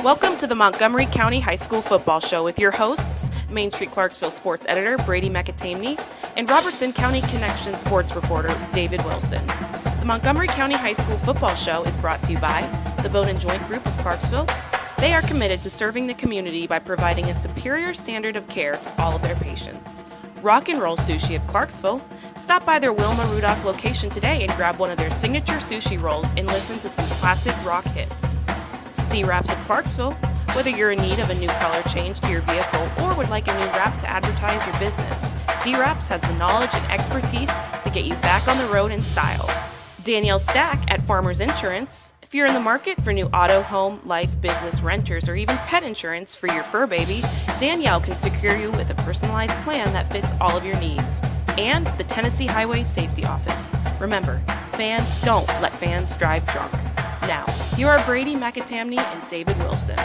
Welcome to the Montgomery County High School Football Show with your hosts, Main Street Clarksville sports editor Brady McAtamney and Robertson County Connection sports reporter David Wilson. The Montgomery County High School Football Show is brought to you by the Bone and Joint Group of Clarksville. They are committed to serving the community by providing a superior standard of care to all of their patients. Rock and Roll Sushi of Clarksville. Stop by their Wilma Rudolph location today and grab one of their signature sushi rolls and listen to some classic rock hits. C-Wraps of Clarksville. Whether you're in need of a new color change to your vehicle or would like a new wrap to advertise your business, C-Wraps has the knowledge and expertise to get you back on the road in style. Danielle Stack at Farmers Insurance. If you're in the market for new auto, home, life, business, renters, or even pet insurance for your fur baby, Danielle can secure you with a personalized plan that fits all of your needs. And the Tennessee Highway Safety Office. Remember, fans don't let fans drive drunk. Now, here are Brady McAtamney and David Wilson.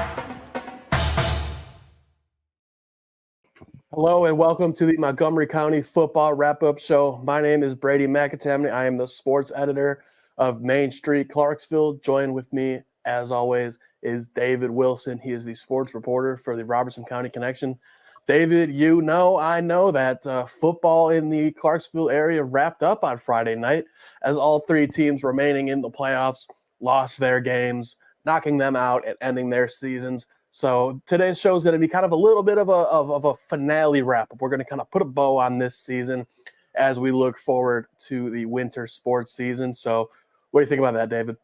Hello and welcome to the Montgomery County Football Wrap-Up Show. My name is Brady McAtamney. I am the sports editor of Main Street Clarksville. Joined with me, as always, is David Wilson. He is the sports reporter for the Robertson County Connection. David, I know that football in the Clarksville area wrapped up on Friday night as all three teams remaining in the playoffs lost their games, knocking them out and ending their seasons. So today's show is going to be kind of a little bit of a finale wrap-up. We're going to kind of put a bow on this season as we look forward to the winter sports season. So what do you think about that, David?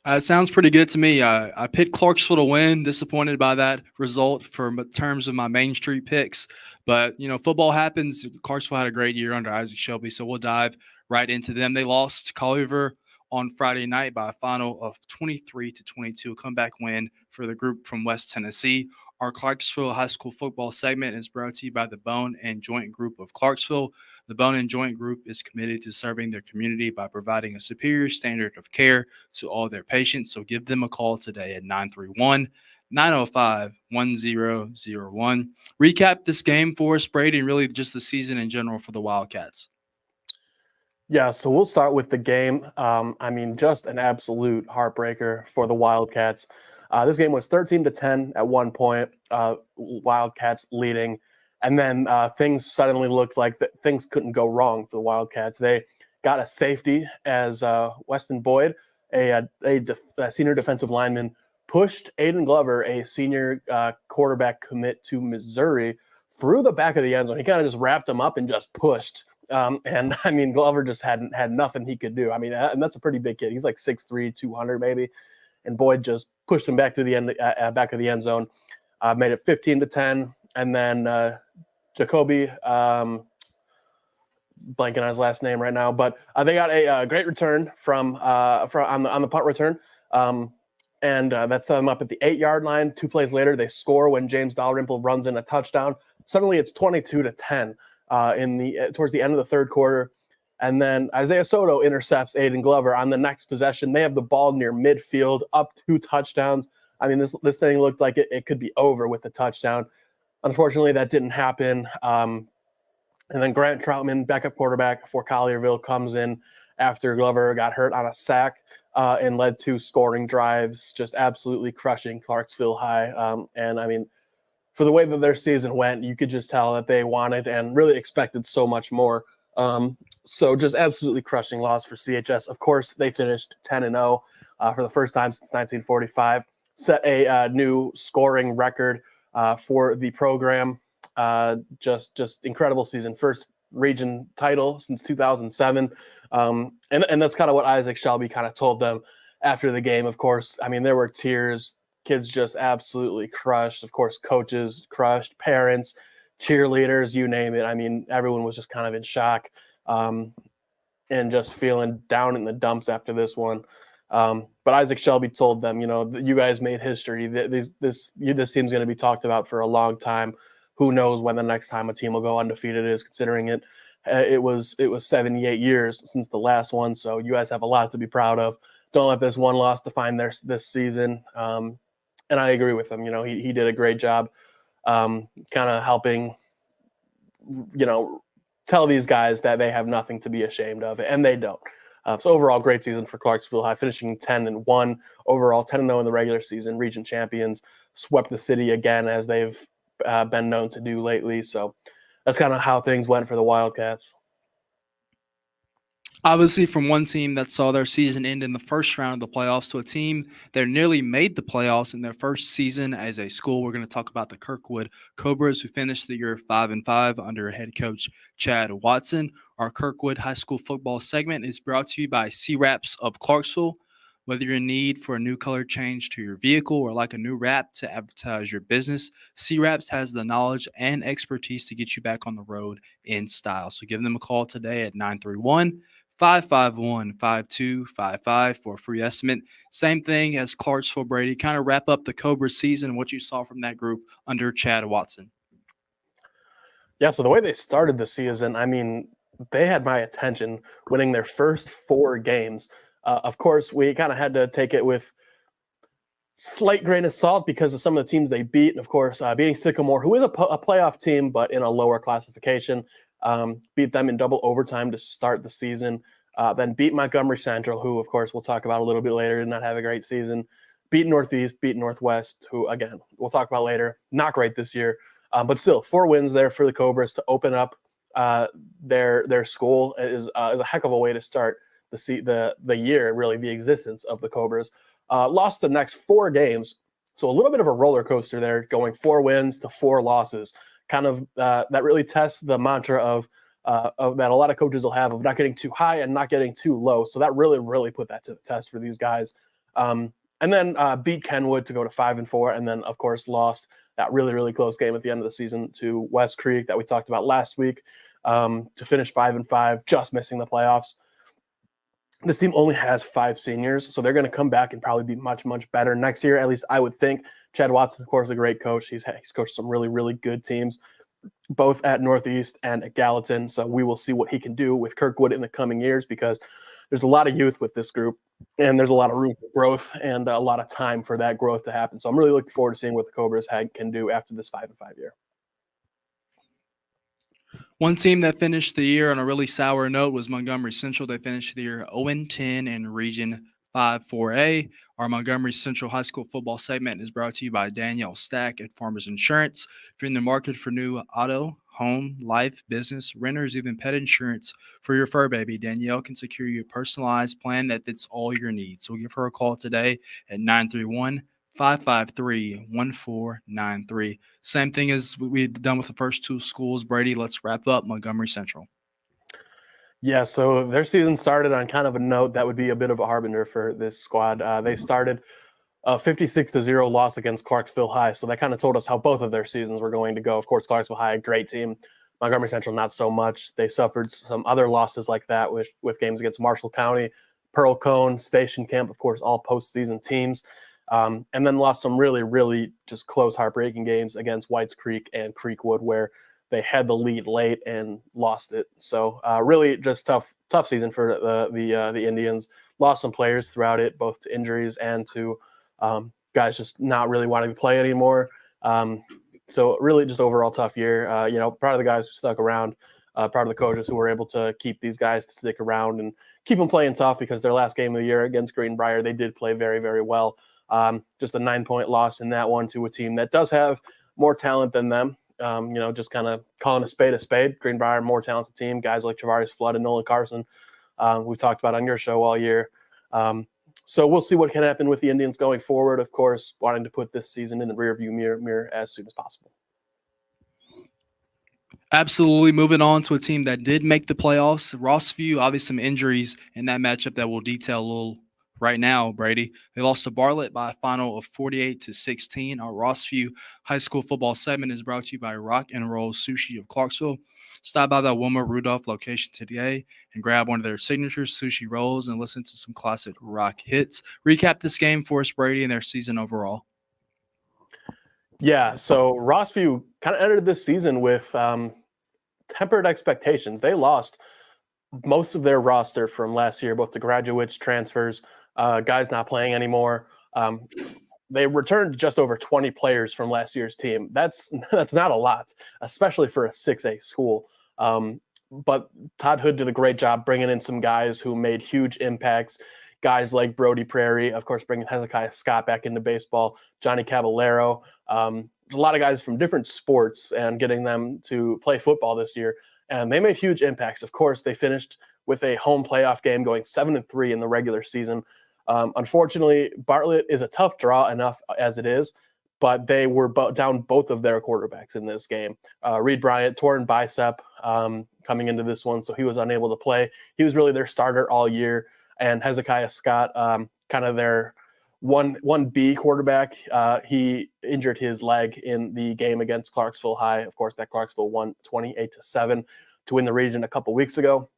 It sounds pretty good to me. I picked Clarksville to win. Disappointed by that result for terms of my Main Street picks. But, football happens. Clarksville had a great year under Isaac Shelby, so we'll dive right into them. They lost to Collierville on Friday night by a final of 23-22, a comeback win for the group from West Tennessee. Our Clarksville High School football segment is brought to you by the Bone and Joint Group of Clarksville. The Bone and Joint Group is committed to serving their community by providing a superior standard of care to all their patients. So give them a call today at 931-905-1001. Recap this game for us, Brady, and really just the season in general for the Wildcats. Yeah, so we'll start with the game. Just an absolute heartbreaker for the Wildcats. This game was 13-10 at one point, Wildcats leading. And then things suddenly looked like things couldn't go wrong for the Wildcats. They got a safety as Weston Boyd, a senior defensive lineman, pushed Aiden Glover, a senior quarterback commit to Missouri, through the back of the end zone. He kind of just wrapped him up and just pushed. Glover just had nothing he could do. And that's a pretty big kid. He's like 6'3", 200 maybe. And Boyd just pushed him back through the back of the end zone, made it 15-10. And then Jacoby, blanking on his last name right now, but they got a great return from on the punt return, and that set them up at the 8-yard line. 2 plays later, they score when James Dalrymple runs in a touchdown. Suddenly, it's 22-10 towards the end of the third quarter. And then Isaiah Soto intercepts Aiden Glover on the next possession. They have the ball near midfield, up 2 touchdowns. This thing looked like it could be over with the touchdown. Unfortunately, that didn't happen. And then Grant Troutman, backup quarterback for Collierville, comes in after Glover got hurt on a sack and led to scoring drives, just absolutely crushing Clarksville High. For the way that their season went, you could just tell that they wanted and really expected so much more. So just absolutely crushing loss for CHS. Of course, they finished 10-0 for the first time since 1945, set a new scoring record for the program. Just incredible season. First region title since 2007. And that's kind of what Isaac Shelby kind of told them after the game. Of course, there were tears. Kids just absolutely crushed. Of course, coaches crushed, parents, cheerleaders, you name it. Everyone was just kind of in shock and just feeling down in the dumps after this one. But Isaac Shelby told them, you guys made history. This team's going to be talked about for a long time. Who knows when the next time a team will go undefeated is, considering it was 78 years since the last one. So you guys have a lot to be proud of. Don't let this one loss define this season. And I agree with him. He did a great job kind of helping, tell these guys that they have nothing to be ashamed of, and they don't. So overall, great season for Clarksville High, finishing 10-1 overall, 10-0 in the regular season. Region champions, swept the city again as they've been known to do lately. So that's kind of how things went for the Wildcats. Obviously, from one team that saw their season end in the first round of the playoffs to a team that nearly made the playoffs in their first season as a school, we're going to talk about the Kirkwood Cobras, who finished the year 5-5 under head coach Chad Watson. Our Kirkwood High School football segment is brought to you by C-Wraps of Clarksville. Whether you're in need for a new color change to your vehicle or like a new wrap to advertise your business, C-Wraps has the knowledge and expertise to get you back on the road in style. So give them a call today at 931-551-5255 for a free estimate. Same thing as Clarksville. Brady, kind of wrap up the Cobra season, what you saw from that group under Chad Watson. Yeah, so the way they started the season, I mean, they had my attention, winning their first 4 games. Of course, we kind of had to take it with slight grain of salt because of some of the teams they beat. And of course, beating Sycamore, who is a playoff team, but in a lower classification, beat them in double overtime to start the season. Then beat Montgomery Central, who, of course, we'll talk about a little bit later, did not have a great season. Beat Northeast, beat Northwest, who, again, we'll talk about later. Not great this year. But still, 4 wins there for the Cobras to open up their school is a heck of a way to start the year, really, the existence of the Cobras. Lost the next 4 games, so a little bit of a roller coaster there, going 4 wins to 4 losses. Kind of that really tests the mantra of that a lot of coaches will have of not getting too high and not getting too low. So that really put that to the test for these guys. And then beat Kenwood to go to 5-4, and then of course lost that really close game at the end of the season to West Creek that we talked about last week to finish 5-5, just missing the playoffs. This team only has 5 seniors, so they're going to come back and probably be much better next year. At least I would think. Chad Watson, of course, a great coach. He's coached some really good teams, both at Northeast and at Gallatin. So we will see what he can do with Kirkwood in the coming years, because there's a lot of youth with this group, and there's a lot of room for growth and a lot of time for that growth to happen. So I'm really looking forward to seeing what the Cobras can do after this 5-5 year. One team that finished the year on a really sour note was Montgomery Central. They finished the year 0-10 in Region 5-4A. Our Montgomery Central High School football segment is brought to you by Danielle Stack at Farmers Insurance. If you're in the market for new auto, home, life, business, renters, even pet insurance for your fur baby, Danielle can secure you a personalized plan that fits all your needs. So give her a call today at 931-553-1493. Same thing as we've done with the first 2 schools. Brady, let's wrap up Montgomery Central. Yeah, so their season started on kind of a note that would be a bit of a harbinger for this squad. They started a 56-0 loss against Clarksville High, so that kind of told us how both of their seasons were going to go. Of course, Clarksville High, a great team. Montgomery Central, not so much. They suffered some other losses like that with games against Marshall County, Pearl Cone, Station Camp, of course, all postseason teams. And then lost some really just close, heartbreaking games against Whites Creek and Creekwood, where they had the lead late and lost it. So really just tough season for the Indians. Lost some players throughout it, both to injuries and to guys just not really wanting to play anymore. So really just overall tough year. Proud of the guys who stuck around, proud of the coaches who were able to keep these guys to stick around and keep them playing tough, because their last game of the year against Greenbrier, they did play very well. Just a 9-point loss in that one to a team that does have more talent than them. Just kind of calling a spade. Greenbrier, more talented team. Guys like Travarius Flood and Nolan Carson, we've talked about on your show all year. So we'll see what can happen with the Indians going forward. Of course, wanting to put this season in the rearview mirror as soon as possible. Absolutely. Moving on to a team that did make the playoffs. Rossview, obviously some injuries in that matchup that we'll detail a little right now, Brady. They lost to Bartlett by a final of 48-16. Our Rossview High School football segment is brought to you by Rock and Roll Sushi of Clarksville. Stop by the Wilma Rudolph location today and grab one of their signature sushi rolls and listen to some classic rock hits. Recap this game for us, Brady, and their season overall. Yeah, so Rossview kind of entered this season with tempered expectations. They lost most of their roster from last year, both the graduates, transfers, guys not playing anymore. They returned just over 20 players from last year's team. That's not a lot, especially for a 6A school. but Todd Hood did a great job bringing in some guys who made huge impacts. Guys like Brody Prairie, of course, bringing Hezekiah Scott back into baseball, Johnny Caballero, a lot of guys from different sports, and getting them to play football this year. And they made huge impacts. Of course, they finished with a home playoff game, going 7-3 in the regular season. Unfortunately, Bartlett is a tough draw enough as it is, but they were down both of their quarterbacks in this game. Reed Bryant, torn bicep coming into this one, so he was unable to play. He was really their starter all year. And Hezekiah Scott, kind of their 1B quarterback, he injured his leg in the game against Clarksville High. Of course, that Clarksville won 28-7 to win the region a couple weeks ago.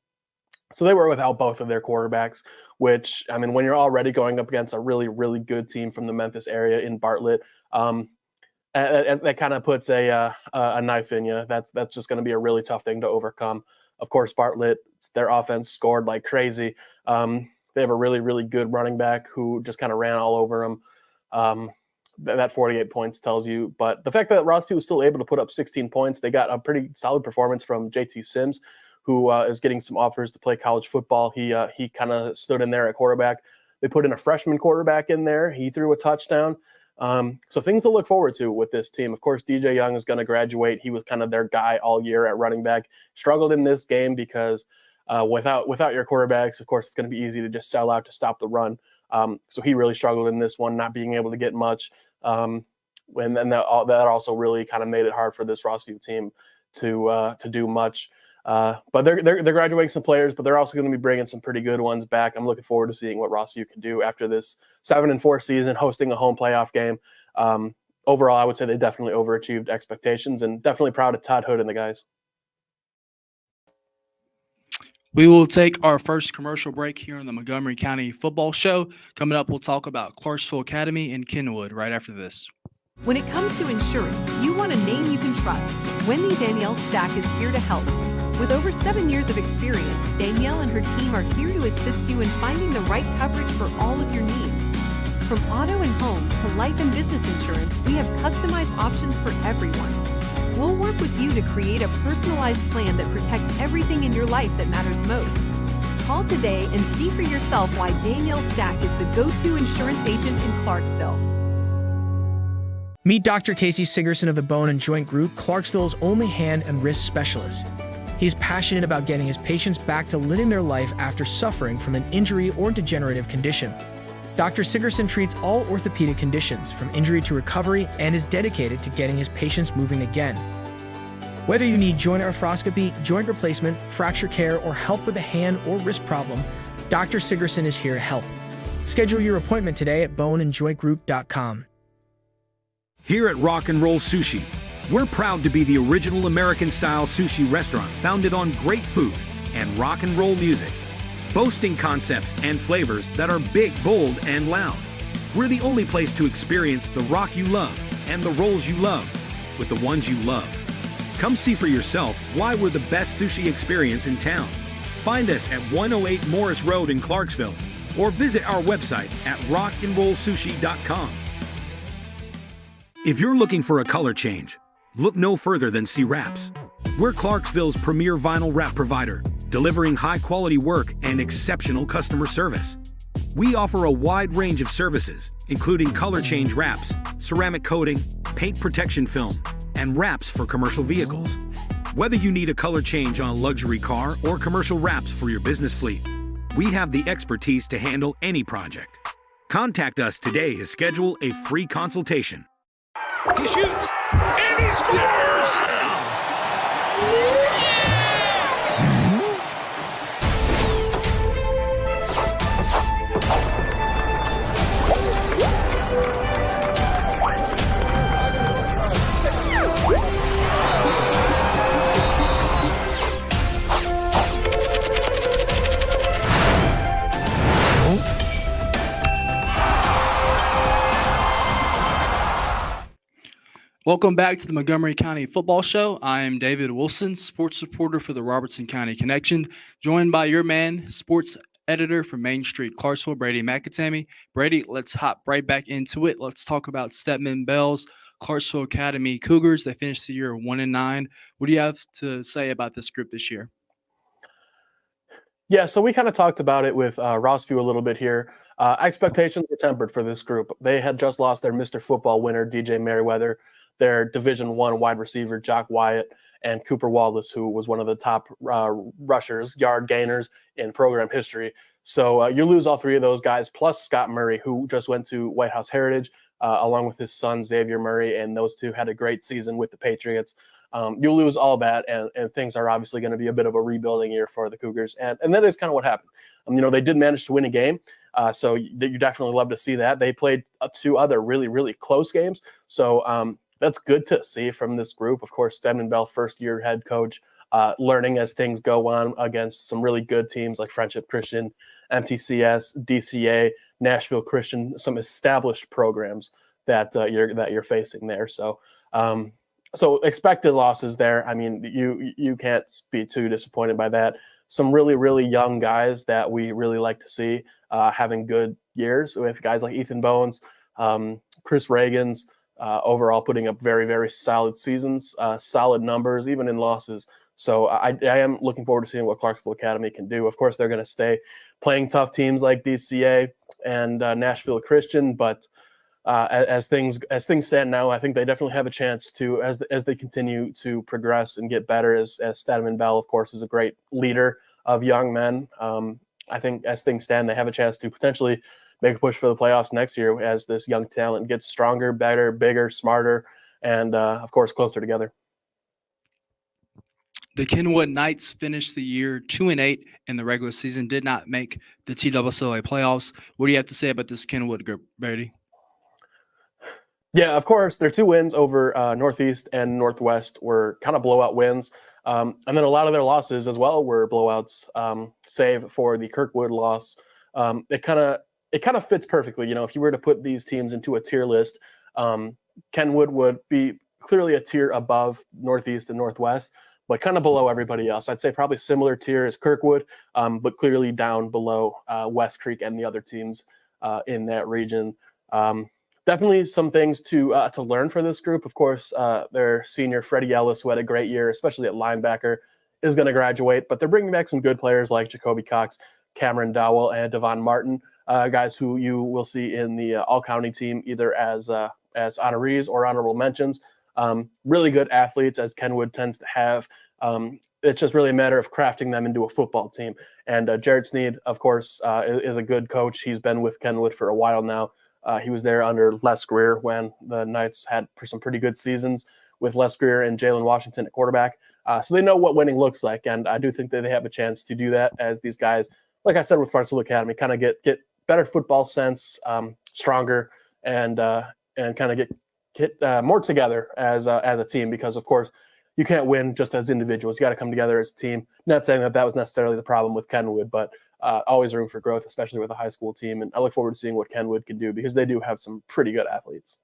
So they were without both of their quarterbacks, which, I mean, when you're already going up against a really, really good team from the Memphis area in Bartlett, that kind of puts a knife in you. That's just going to be a really tough thing to overcome. Of course, Bartlett, their offense scored like crazy. They have a really, really good running back who just kind of ran all over them. That 48 points tells you. But the fact that Rossview was still able to put up 16 points, they got a pretty solid performance from JT Sims, who is getting some offers to play college football. He kind of stood in there at quarterback. They put in a freshman quarterback in there. He threw a touchdown. So things to look forward to with this team. Of course, DJ Young is going to graduate. He was kind of their guy all year at running back. Struggled in this game because without your quarterbacks, of course, it's going to be easy to just sell out to stop the run. So he really struggled in this one, not being able to get much. And then that also really kind of made it hard for this Rossview team to do much. But they're graduating some players, but they're also going to be bringing some pretty good ones back. I'm looking forward to seeing what Rossview can do after this 7-4 season, hosting a home playoff game. Overall, I would say they definitely overachieved expectations, and definitely proud of Todd Hood and the guys. We will take our first commercial break here on the Montgomery County Football Show. Coming up, we'll talk about Clarksville Academy and Kenwood right after this. When it comes to insurance, you want a name you can trust. Wendy Danielle Stack is here to help. With over 7 years of experience, Danielle and her team are here to assist you in finding the right coverage for all of your needs. From auto and home to life and business insurance, we have customized options for everyone. We'll work with you to create a personalized plan that protects everything in your life that matters most. Call today and see for yourself why Danielle Stack is the go-to insurance agent in Clarksville. Meet Dr. Casey Sigerson of the Bone and Joint Group, Clarksville's only hand and wrist specialist. He's passionate about getting his patients back to living their life after suffering from an injury or degenerative condition. Dr. Sigerson treats all orthopedic conditions, from injury to recovery, and is dedicated to getting his patients moving again. Whether you need joint arthroscopy, joint replacement, fracture care, or help with a hand or wrist problem, Dr. Sigerson is here to help. Schedule your appointment today at boneandjointgroup.com. Here at Rock and Roll Sushi, we're proud to be the original American-style sushi restaurant founded on great food and rock and roll music, boasting concepts and flavors that are big, bold, and loud. We're the only place to experience the rock you love and the rolls you love with the ones you love. Come see for yourself why we're the best sushi experience in town. Find us at 108 Morris Road in Clarksville or visit our website at rockandrollsushi.com. If you're looking for a color change, look no further than C Wraps. We're Clarksville's premier vinyl wrap provider, delivering high-quality work and exceptional customer service. We offer a wide range of services, including color change wraps, ceramic coating, paint protection film, and wraps for commercial vehicles. Whether you need a color change on a luxury car or commercial wraps for your business fleet, we have the expertise to handle any project. Contact us today to schedule a free consultation. He shoots, and he scores! Welcome back to the Montgomery County Football Show. I am David Wilson, sports reporter for the Robertson County Connection, joined by your man, sports editor for Main Street Clarksville, Brady McAtamney. Brady, let's hop right back into it. Let's talk about Stedman Bell's Clarksville Academy Cougars. They finished the year 1-9. What do you have to say about this group this year? Yeah, so we kind of talked about it with Rossview a little bit here. Expectations were tempered for this group. They had just lost their Mr. Football winner, DJ Merriweather, their Division I wide receiver, Jock Wyatt, and Cooper Wallace, who was one of the top rushers, yard gainers in program history. So you lose all three of those guys, plus Scott Murray, who just went to White House Heritage, along with his son, Xavier Murray, and those two had a great season with the Patriots. You lose all that, and things are obviously going to be a bit of a rebuilding year for the Cougars, and that is kind of what happened. They did manage to win a game, so you definitely love to see that. They played two other really, really close games, so that's good to see from this group. Of course, Stedman Bell, first-year head coach, learning as things go on against some really good teams like Friendship Christian, MTCS, DCA, Nashville Christian, some established programs that you're facing there. So expected losses there. I mean, you can't be too disappointed by that. Some really, really young guys that we really like to see having good years with guys like Ethan Bones, Chris Reagans, overall putting up very, very solid seasons, solid numbers, even in losses. So I am looking forward to seeing what Clarksville Academy can do. Of course, they're going to stay playing tough teams like DCA and Nashville Christian, but as things stand now, I think they definitely have a chance to, as they continue to progress and get better. As Stedman Bell, of course, is a great leader of young men. I think as things stand, they have a chance to potentially make a push for the playoffs next year as this young talent gets stronger, better, bigger, smarter, and of course closer together. The Kenwood Knights finished the year 2-8 in the regular season, did not make the TWSLA playoffs. What do you have to say about this Kenwood group, Brady? Yeah, of course, their two wins over Northeast and Northwest were kind of blowout wins. And then a lot of their losses as well were blowouts, save for the Kirkwood loss. It kind of fits perfectly. If you were to put these teams into a tier list, Kenwood would be clearly a tier above Northeast and Northwest, but kind of below everybody else. I'd say probably similar tier as Kirkwood, but clearly down below West Creek and the other teams in that region. Definitely some things to learn for this group. Of course, their senior Freddie Ellis, who had a great year, especially at linebacker, is going to graduate. But they're bringing back some good players like Jacoby Cox, Cameron Dowell, and Devon Martin, guys who you will see in the all-county team either as honorees or honorable mentions. Really good athletes, as Kenwood tends to have. It's just really a matter of crafting them into a football team. And Jared Sneed, of course, is a good coach. He's been with Kenwood for a while now. He was there under Les Greer when the Knights had some pretty good seasons with Les Greer and Jalen Washington at quarterback. So they know what winning looks like, and I do think that they have a chance to do that as these guys, like I said with Clarksville Academy, kind of get better football sense, stronger, and kind of get more together as a team, because, of course, you can't win just as individuals. You got to come together as a team. Not saying that was necessarily the problem with Kenwood, but always room for growth, especially with a high school team. And I look forward to seeing what Kenwood can do because they do have some pretty good athletes.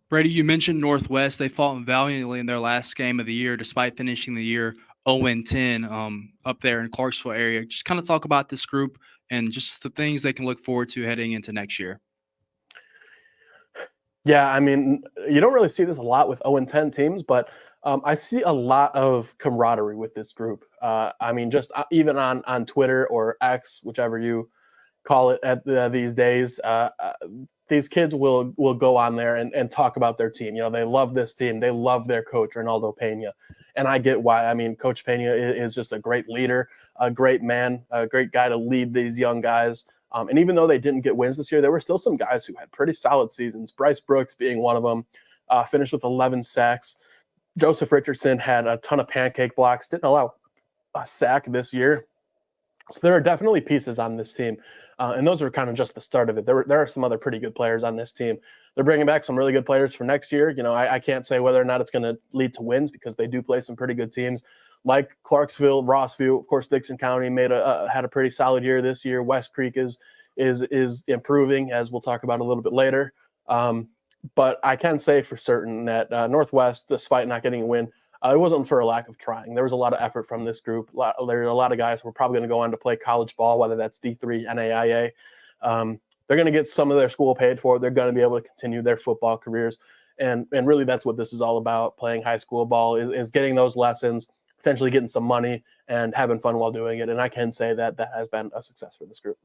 Brady, you mentioned Northwest. They fought valiantly in their last game of the year, despite finishing the year 0-10 up there in Clarksville area. Just kind of talk about this group and just the things they can look forward to heading into next year. Yeah, I mean, you don't really see this a lot with 0-10 teams, but I see a lot of camaraderie with this group. I mean, just even on Twitter or X, whichever you call it these days, these kids will go on there and talk about their team. They love this team. They love their coach, Ronaldo Pena. And I get why. I mean, Coach Pena is just a great leader, a great man, a great guy to lead these young guys. And even though they didn't get wins this year, there were still some guys who had pretty solid seasons. Bryce Brooks being one of them, finished with 11 sacks. Joseph Richardson had a ton of pancake blocks, didn't allow a sack this year. So there are definitely pieces on this team. And those are kind of just the start of it. There are some other pretty good players on this team. They're bringing back some really good players for next year. I can't say whether or not it's going to lead to wins because they do play some pretty good teams like Clarksville, Rossview. Of course, Dixon County had a pretty solid year this year. West Creek is improving, as we'll talk about a little bit later. But I can say for certain that Northwest, despite not getting a win, it wasn't for a lack of trying. There was a lot of effort from this group. There are a lot of guys who are probably going to go on to play college ball, whether that's D3, NAIA. They're going to get some of their school paid for. They're going to be able to continue their football careers. And really that's what this is all about, playing high school ball, is getting those lessons, potentially getting some money and having fun while doing it. And I can say that that has been a success for this group.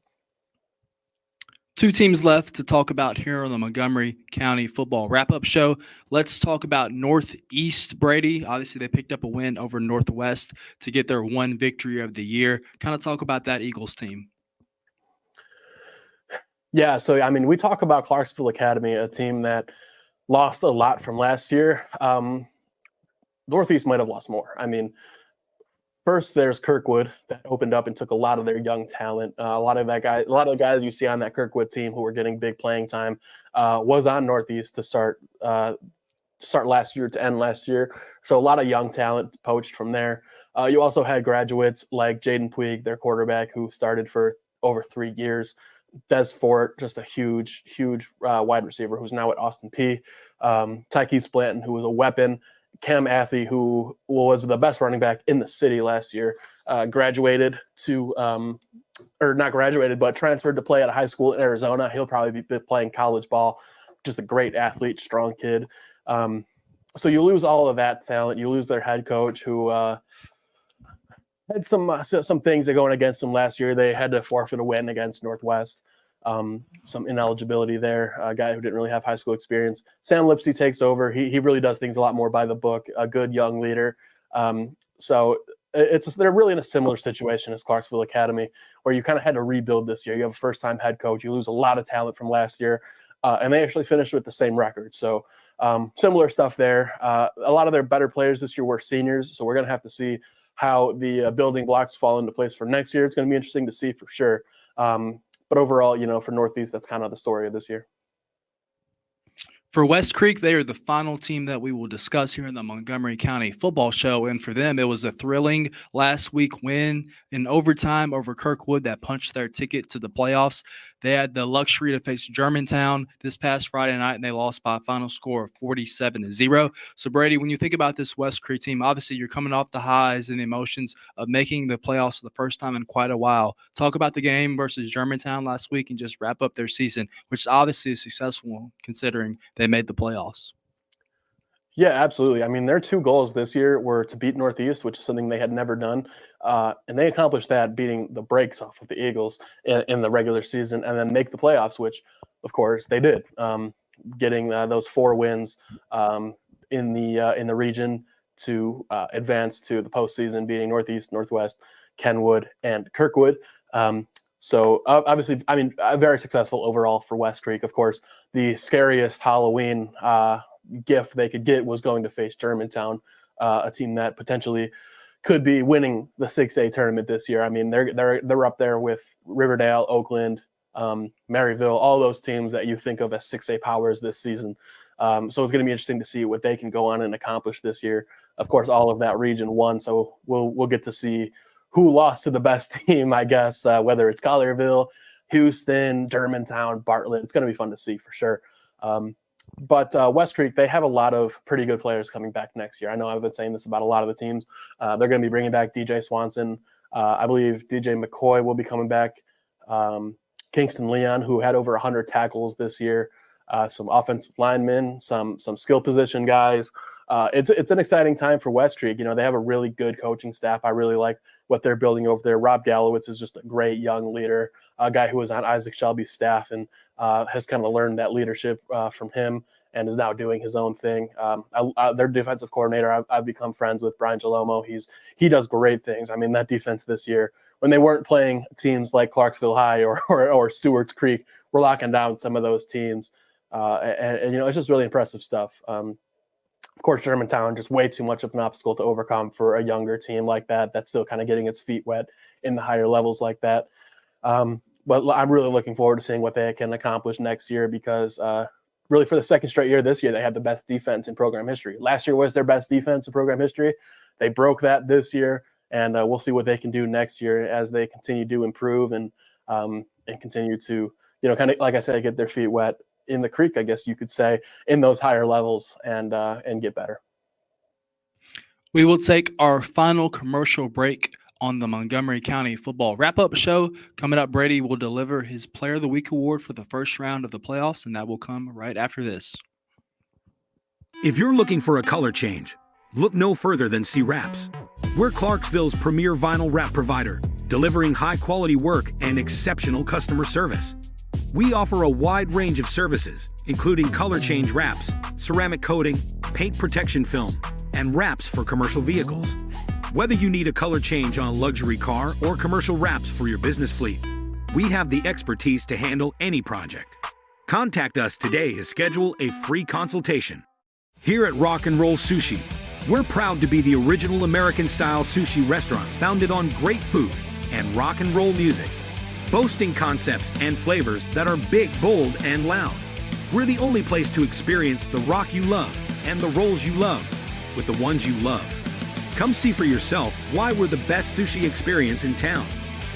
2 teams left to talk about here on the Montgomery County Football Wrap-Up Show. Let's talk about Northeast Brady. Obviously, they picked up a win over Northwest to get their 1 victory of the year. Kind of talk about that Eagles team. Yeah, so, I mean, we talk about Clarksville Academy, a team that lost a lot from last year. Northeast might have lost more. I mean, first, there's Kirkwood that opened up and took a lot of their young talent. A lot of the guys you see on that Kirkwood team who were getting big playing time was on Northeast to start last year, to end last year. So a lot of young talent poached from there. You also had graduates like Jaden Puig, their quarterback, who started for over 3 years. Des Fort, just a huge wide receiver who's now at Austin P. Tykees Blanton, who was a weapon. Cam Athy, who was the best running back in the city last year, graduated to, or not graduated, but transferred to play at a high school in Arizona. He'll probably be playing college ball. Just a great athlete, strong kid. So you lose all of that talent. You lose their head coach, who had some things that going against them last year. They had to forfeit a win against Northwest. Some ineligibility there, a guy who didn't really have high school experience. Sam Lipsy takes over. He really does things a lot more by the book, a good young leader. So they're really in a similar situation as Clarksville Academy, where you kind of had to rebuild this year. You have a first-time head coach. You lose a lot of talent from last year, and they actually finished with the same record. So similar stuff there. A lot of their better players this year were seniors, so we're going to have to see how the building blocks fall into place for next year. It's going to be interesting to see for sure. But overall, for Northeast, that's kind of the story of this year. For West Creek, they are the final team that we will discuss here in the Montgomery County Football Show. And for them, it was a thrilling last week win in overtime over Kirkwood that punched their ticket to the playoffs. They had the luxury to face Germantown this past Friday night, and they lost by a final score of 47-0. So, Brady, when you think about this West Creek team, obviously you're coming off the highs and the emotions of making the playoffs for the first time in quite a while. Talk about the game versus Germantown last week and just wrap up their season, which obviously is successful considering they made the playoffs. Yeah, absolutely. I mean, their 2 goals this year were to beat Northeast, which is something they had never done. And they accomplished that, beating the brakes off of the Eagles in the regular season, and then make the playoffs, which, of course, they did. Getting those 4 wins in the region to advance to the postseason, beating Northeast, Northwest, Kenwood, and Kirkwood. So obviously, I mean, very successful overall for West Creek. Of course, the scariest Halloween gift they could get was going to face Germantown, a team that potentially could be winning the 6A tournament this year. I mean, they're up there with Riverdale, Oakland, Maryville, all those teams that you think of as 6A powers this season. So it's going to be interesting to see what they can go on and accomplish this year. Of course, all of that region won, so we'll get to see who lost to the best team, I guess, whether it's Collierville, Houston, Germantown, Bartlett. It's going to be fun to see for sure. But West Creek, they have a lot of pretty good players coming back next year. I know I've been saying this about a lot of the teams. They're going to be bringing back DJ Swanson. I believe DJ McCoy will be coming back. Kingston Leon, who had over 100 tackles this year. Some offensive linemen, some skill position guys. It's an exciting time for West Creek. They have a really good coaching staff. I really like what they're building over there. Rob Gallowitz is just a great young leader, a guy who was on Isaac Shelby's staff and has kind of learned that leadership from him and is now doing his own thing. Their defensive coordinator, I've become friends with Brian Jalomo. He does great things. I mean, that defense this year, when they weren't playing teams like Clarksville High or Stewart's Creek, we're locking down some of those teams. And it's just really impressive stuff. Of course, Germantown, just way too much of an obstacle to overcome for a younger team like that that's still kind of getting its feet wet in the higher levels like that. But I'm really looking forward to seeing what they can accomplish next year because really for the second straight year this year, they had the best defense in program history. Last year was their best defense in program history. They broke that this year, and we'll see what they can do next year as they continue to improve and continue to, kind of, like I said, get their feet wet in the creek, I guess you could say, in those higher levels and get better. We will take our final commercial break on the Montgomery County Football Wrap-Up Show. Coming up, Brady will deliver his Player of the Week award for the first round of the playoffs, and that will come right after this. If you're looking for a color change, look no further than C-Wraps. We're Clarksville's premier vinyl wrap provider, delivering high-quality work and exceptional customer service. We offer a wide range of services, including color change wraps, ceramic coating, paint protection film, and wraps for commercial vehicles. Whether you need a color change on a luxury car or commercial wraps for your business fleet, we have the expertise to handle any project. Contact us today to schedule a free consultation. Here at Rock and Roll Sushi, we're proud to be the original American-style sushi restaurant founded on great food and rock and roll music, boasting concepts and flavors that are big, bold, and loud. We're the only place to experience the rock you love and the rolls you love with the ones you love. Come see for yourself why we're the best sushi experience in town.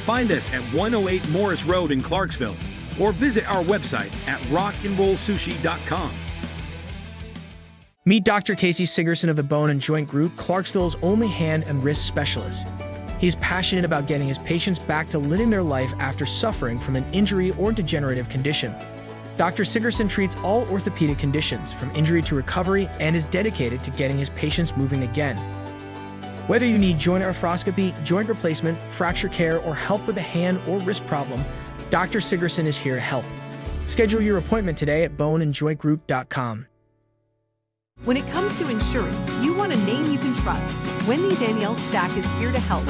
Find us at 108 Morris Road in Clarksville or visit our website at rockandrollsushi.com. Meet Dr. Casey Sigerson of the Bone and Joint Group, Clarksville's only hand and wrist specialist. He's passionate about getting his patients back to living their life after suffering from an injury or degenerative condition. Dr. Sigerson treats all orthopedic conditions, from injury to recovery, and is dedicated to getting his patients moving again. Whether you need joint arthroscopy, joint replacement, fracture care, or help with a hand or wrist problem, Dr. Sigerson is here to help. Schedule your appointment today at boneandjointgroup.com. When it comes to insurance, you want a name you can trust. Wendy Danielle Stack is here to help.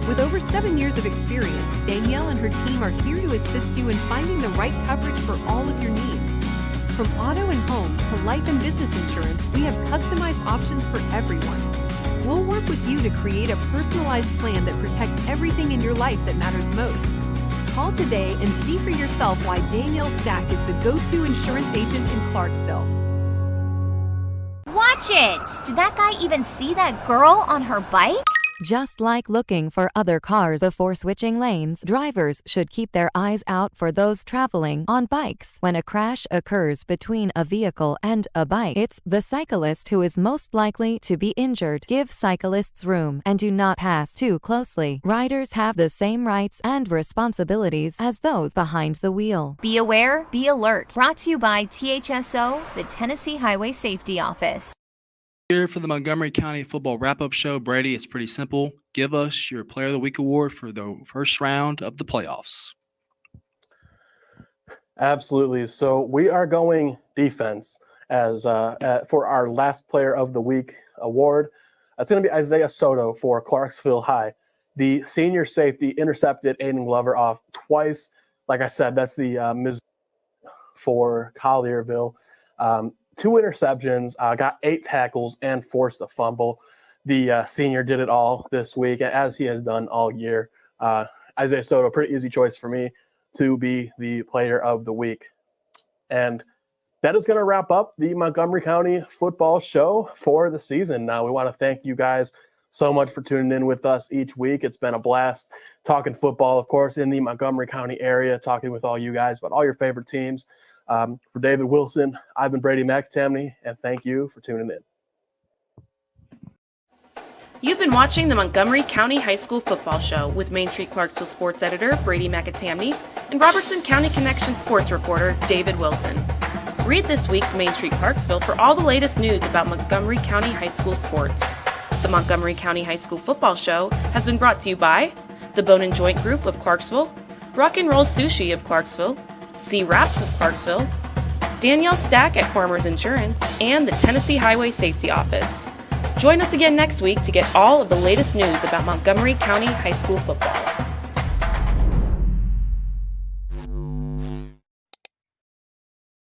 With over 7 years of experience, Danielle and her team are here to assist you in finding the right coverage for all of your needs. From auto and home to life and business insurance, we have customized options for everyone. We'll work with you to create a personalized plan that protects everything in your life that matters most. Call today and see for yourself why Danielle Stack is the go-to insurance agent in Clarksville. Watch it! Did that guy even see that girl on her bike? Just like looking for other cars before switching lanes, drivers should keep their eyes out for those traveling on bikes. When a crash occurs between a vehicle and a bike, it's the cyclist who is most likely to be injured. Give cyclists room and do not pass too closely. Riders have the same rights and responsibilities as those behind the wheel. Be aware, be alert. Brought to you by THSO, the Tennessee Highway Safety Office. Here for the Montgomery County Football Wrap-Up Show, Brady, it's pretty simple. Give us your Player of the Week award for the first round of the playoffs. Absolutely. So we are going defense as for our last Player of the Week award. It's going to be Isaiah Soto for Clarksville High. The senior safety intercepted Aiden Glover off twice. Like I said, that's the Missouri for Collierville. 2 interceptions, got 8 tackles, and forced a fumble. The senior did it all this week, as he has done all year. Isaiah Soto, pretty easy choice for me to be the Player of the Week. And that is going to wrap up the Montgomery County football show for the season. Now, we want to thank you guys so much for tuning in with us each week. It's been a blast talking football, of course, in the Montgomery County area, talking with all you guys about all your favorite teams. For David Wilson, I've been Brady McAtamney, and thank you for tuning in. You've been watching the Montgomery County High School Football Show with Main Street Clarksville sports editor Brady McAtamney and Robertson County Connection sports reporter David Wilson. Read this week's Main Street Clarksville for all the latest news about Montgomery County High School sports. The Montgomery County High School Football Show has been brought to you by the Bone and Joint Group of Clarksville, Rock and Roll Sushi of Clarksville, C Wraps of Clarksville, Danielle Stack at Farmers Insurance, and the Tennessee Highway Safety Office. Join us again next week to get all of the latest news about Montgomery County High School football.